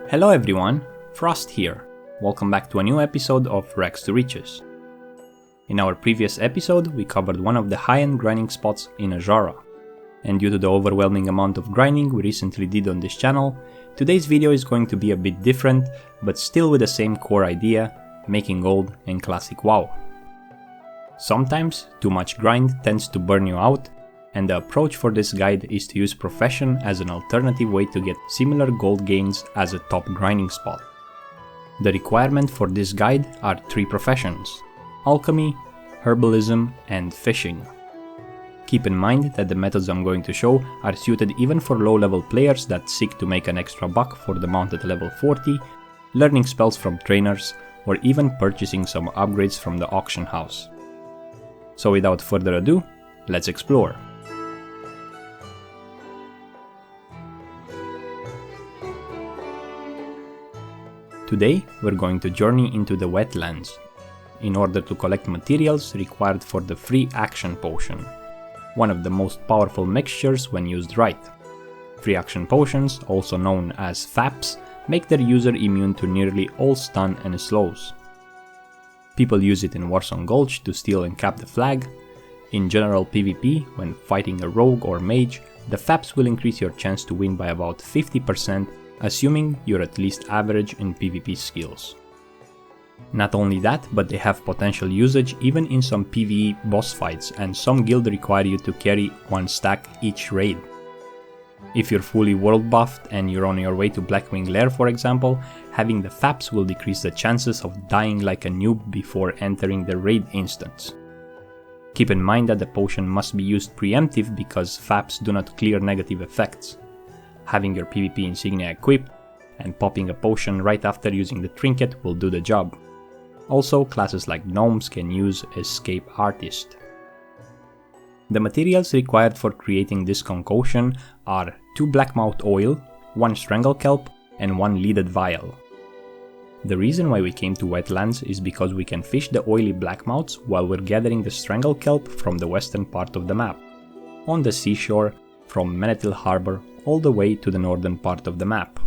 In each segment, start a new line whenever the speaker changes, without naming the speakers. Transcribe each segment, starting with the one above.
Hello everyone, Frost here. Welcome back to a new episode of Ragstoriches. In our previous episode, we covered one of the high-end grinding spots in Azshara. And due to the overwhelming amount of grinding we recently did on this channel, today's video is going to be a bit different, but still with the same core idea, making gold in classic WoW. Sometimes, too much grind tends to burn you out, and the approach for this guide is to use Profession as an alternative way to get similar gold gains as a top grinding spot. The requirement for this guide are 3 professions: Alchemy, Herbal-ism and Fishing. Keep in mind that the methods I'm going to show are suited even for low-level players that seek to make an extra buck for the mount at level 40, learning spells from trainers, or even purchasing some upgrades from the auction house. So without further ado, let's explore. Today we're going to journey into the wetlands, in order to collect materials required for the Free Action Potion, one of the most powerful mixtures when used right. Free Action Potions, also known as FAPs, make their user immune to nearly all stun and slows. People use it in Warsong Gulch to steal and cap the flag. In general PvP, when fighting a rogue or mage, the FAPs will increase your chance to win by about 50%, assuming you're at least average in PvP skills. Not only that, but they have potential usage even in some PvE boss fights, and some guilds require you to carry 1 stack each raid. If you're fully world buffed and you're on your way to Blackwing Lair for example, having the FAPs will decrease the chances of dying like a noob before entering the raid instance. Keep in mind that the potion must be used preemptive because FAPs do not clear negative effects. Having your PvP insignia equipped and popping a potion right after using the trinket will do the job. Also, classes like gnomes can use Escape Artist. The materials required for creating this concoction are 2 blackmouth oil, 1 strangle kelp and 1 leaded vial. The reason why we came to wetlands is because we can fish the oily blackmouths while we're gathering the strangle kelp from the western part of the map, on the seashore from Menethil Harbor all the way to the northern part of the map.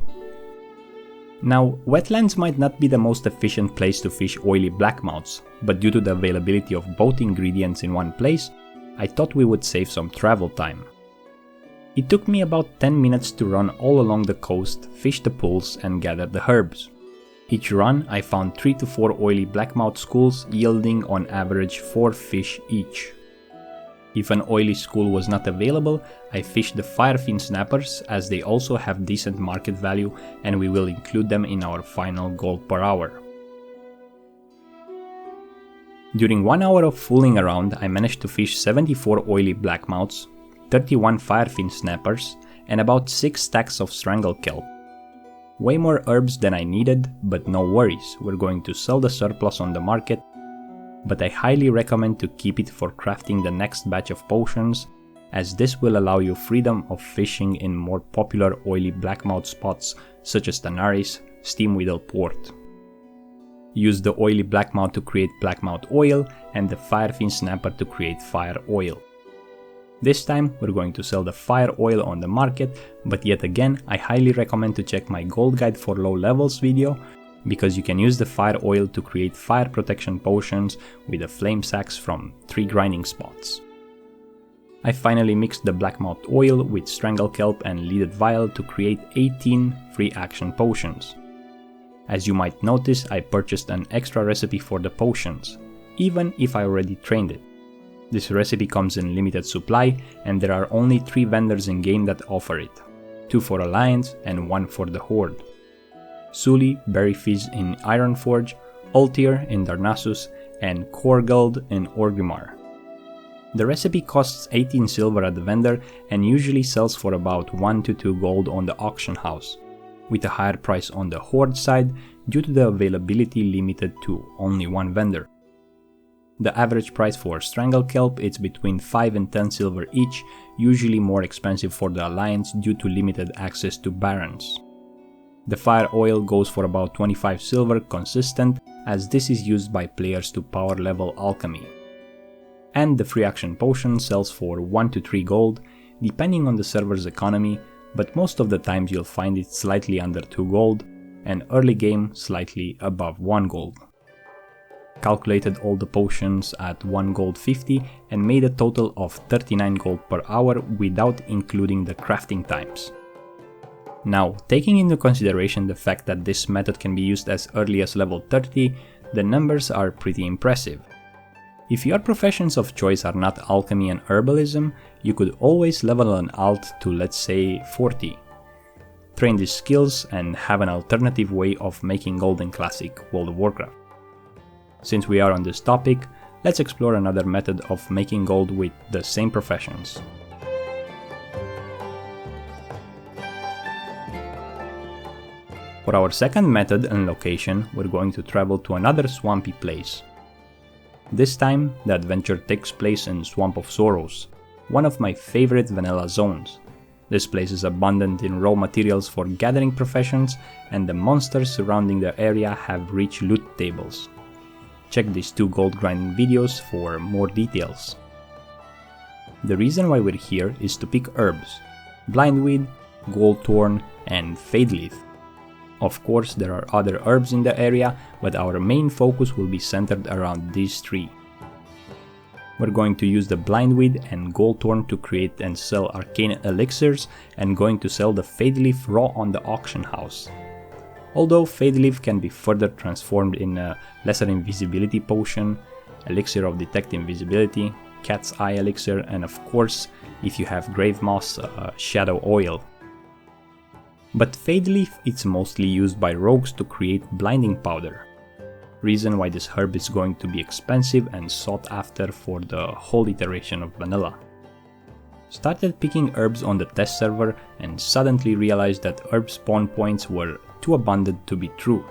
Now, wetlands might not be the most efficient place to fish oily blackmouths, but due to the availability of both ingredients in one place, I thought we would save some travel time. It took me about 10 minutes to run all along the coast, fish the pools and gather the herbs. Each run I found 3 to 4 oily blackmouth schools yielding on average 4 fish each. If an oily school was not available, I fished the firefin snappers as they also have decent market value and we will include them in our final gold per hour. During 1 hour of fooling around, I managed to fish 74 oily blackmouths, 31 firefin snappers and about 6 stacks of strangle kelp. Way more herbs than I needed, but no worries, we're going to sell the surplus on the market, but I highly recommend to keep it for crafting the next batch of potions, as this will allow you freedom of fishing in more popular oily blackmouth spots such as Tanaris, Steamweedle Port. Use the oily blackmouth to create blackmouth oil and the firefin snapper to create fire oil. This time we're going to sell the fire oil on the market, but yet again I highly recommend to check my gold guide for low levels video, because you can use the fire oil to create fire protection potions with the flame sacks from 3 grinding spots. I finally mixed the blackmouth oil with strangle kelp and leaded vial to create 18 free action potions. As you might notice, I purchased an extra recipe for the potions, even if I already trained it. This recipe comes in limited supply and there are only 3 vendors in game that offer it, 2 for Alliance and 1 for the Horde. Sully Berryfizz in Ironforge, Ultir in Darnassus, and Korgeld in Orgrimmar. The recipe costs 18 silver at the vendor and usually sells for about 1 to 2 gold on the auction house, with a higher price on the Horde side due to the availability limited to only 1 vendor. The average price for strangle kelp is between 5 and 10 silver each, usually more expensive for the Alliance due to limited access to barons. The fire oil goes for about 25 silver consistent, as this is used by players to power level alchemy. And the free action potion sells for 1 to 3 gold, depending on the server's economy, but most of the times you'll find it slightly under 2 gold, and early game slightly above 1 gold. Calculated all the potions at 1 gold 50 and made a total of 39 gold per hour without including the crafting times. Now, taking into consideration the fact that this method can be used as early as level 30, the numbers are pretty impressive. If your professions of choice are not alchemy and herbalism, you could always level an alt to, let's say, 40. Train these skills and have an alternative way of making gold in classic World of Warcraft. Since we are on this topic, let's explore another method of making gold with the same professions. For our second method and location, we're going to travel to another swampy place. This time, the adventure takes place in Swamp of Sorrows, one of my favorite vanilla zones. This place is abundant in raw materials for gathering professions, and the monsters surrounding the area have rich loot tables. Check these 2 gold grinding videos for more details. The reason why we're here is to pick herbs: blindweed, goldthorn, and fadeleaf. Of course, there are other herbs in the area, but our main focus will be centered around these 3. We're going to use the blindweed and goldthorn to create and sell arcane elixirs, and going to sell the fadeleaf raw on the auction house. Although fadeleaf can be further transformed in a lesser invisibility potion, elixir of detect invisibility, cat's eye elixir, and of course, if you have grave moss, shadow oil. But fadeleaf is mostly used by rogues to create blinding powder. Reason why this herb is going to be expensive and sought after for the whole iteration of vanilla. Started picking herbs on the test server and suddenly realized that herb spawn points were too abundant to be true.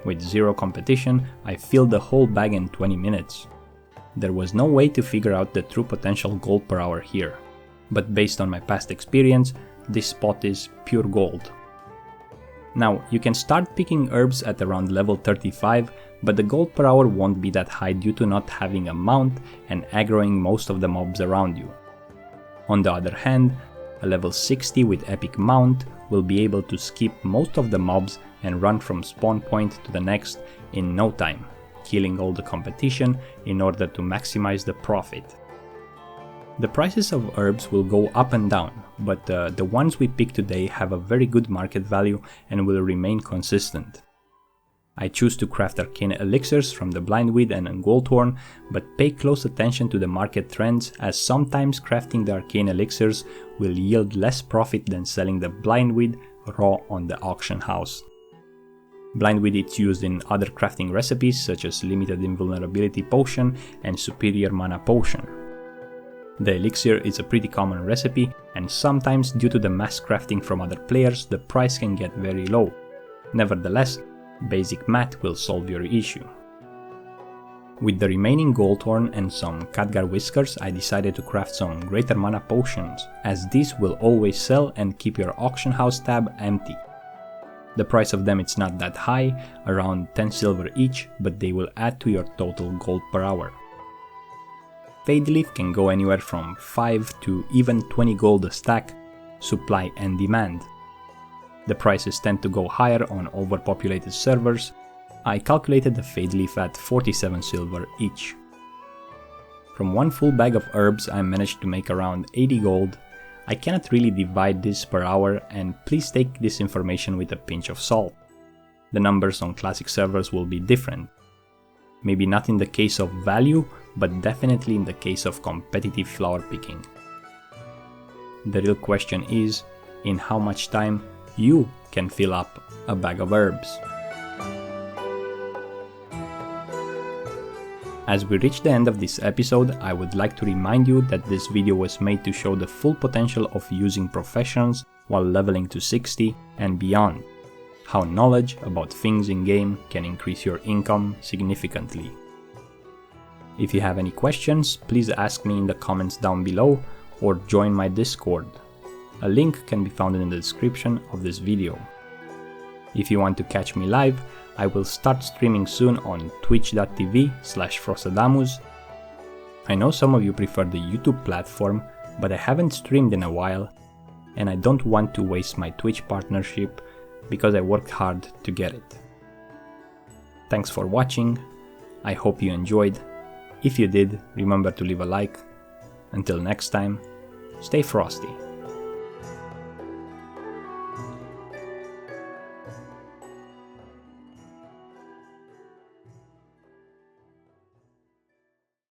With 0 competition, I filled the whole bag in 20 minutes. There was no way to figure out the true potential gold per hour here, but based on my past experience, this spot is pure gold. Now, you can start picking herbs at around level 35, but the gold per hour won't be that high due to not having a mount and aggroing most of the mobs around you. On the other hand, a level 60 with epic mount will be able to skip most of the mobs and run from spawn point to the next in no time, killing all the competition in order to maximize the profit. The prices of herbs will go up and down, but the ones we pick today have a very good market value and will remain consistent. I choose to craft arcane elixirs from the blindweed and goldthorn, but pay close attention to the market trends, as sometimes crafting the arcane elixirs will yield less profit than selling the blindweed raw on the auction house. Blindweed is used in other crafting recipes such as limited invulnerability potion and superior mana potion. The elixir is a pretty common recipe, and sometimes due to the mass crafting from other players, the price can get very low. Nevertheless, basic math will solve your issue. With the remaining goldthorn and some Khadgar whiskers, I decided to craft some greater mana potions, as these will always sell and keep your auction house tab empty. The price of them is not that high, around 10 silver each, but they will add to your total gold per hour. Fadeleaf can go anywhere from 5 to even 20 gold a stack, supply and demand. The prices tend to go higher on overpopulated servers. I calculated the fadeleaf at 47 silver each. From one full bag of herbs I managed to make around 80 gold. I cannot really divide this per hour, and please take this information with a pinch of salt. The numbers on classic servers will be different. Maybe not in the case of value, but definitely in the case of competitive flower picking. The real question is, in how much time you can fill up a bag of herbs. As we reach the end of this episode, I would like to remind you that this video was made to show the full potential of using professions while leveling to 60 and beyond. How knowledge about things in game can increase your income significantly. If you have any questions, please ask me in the comments down below or join my Discord. A link can be found in the description of this video. If you want to catch me live, I will start streaming soon on twitch.tv/Frostadamus. I know some of you prefer the YouTube platform, but I haven't streamed in a while, and I don't want to waste my Twitch partnership because I worked hard to get it. Thanks for watching, I hope you enjoyed. If you did, remember to leave a like. Until next time, stay frosty.